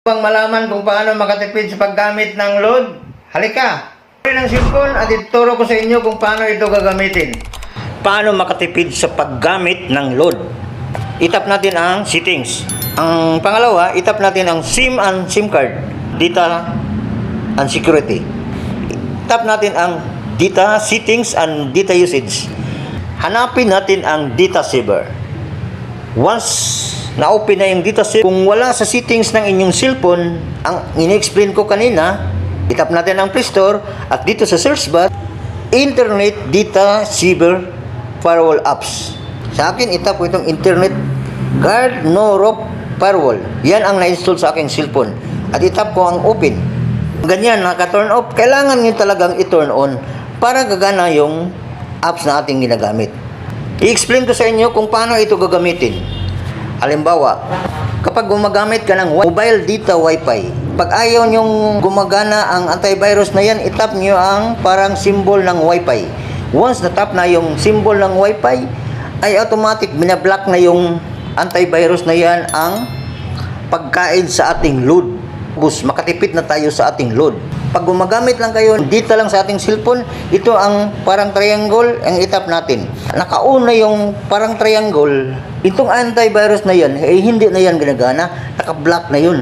Upang malaman kung paano makatipid sa paggamit ng load, halika! Ng cellphone at ituro ko sa inyo kung paano ito gagamitin. Paano makatipid sa paggamit ng load? Itap natin ang settings. Ang pangalawa, itap natin ang SIM and SIM card, data and security. Tap natin ang data settings and data usage. Hanapin natin ang data saver. Once na-open na yung data saver, kung wala sa settings ng inyong cellphone, ang in-explain ko kanina, itap natin ang Play Store at dito sa search bar, Internet Data Saver Firewall Apps. Sa akin, itap ko itong Internet Guard No Rope Firewall. Yan ang na-install sa aking cellphone. At itap ko ang open. Ganyan, naka-turn off. Kailangan nyo talagang i-turn on para gagana yung apps na ating ginagamit. I-explain ko sa inyo kung paano ito gagamitin. Halimbawa, kapag gumagamit ka ng mobile data wifi, pag ayaw nyong gumagana ang antivirus na yan, itap nyo ang parang symbol ng wifi. Once na-tap na yung symbol ng wifi, ay automatic binablock na yung antivirus na yan ang pagkain sa ating load. Makatipid na tayo sa ating load. Pag gumagamit lang kayo, dito lang sa ating cellphone, ito ang parang triangle, ang itap natin. Nakauna yung parang triangle, itong antivirus na yan, eh hindi na yan ginagana, naka-block na yun.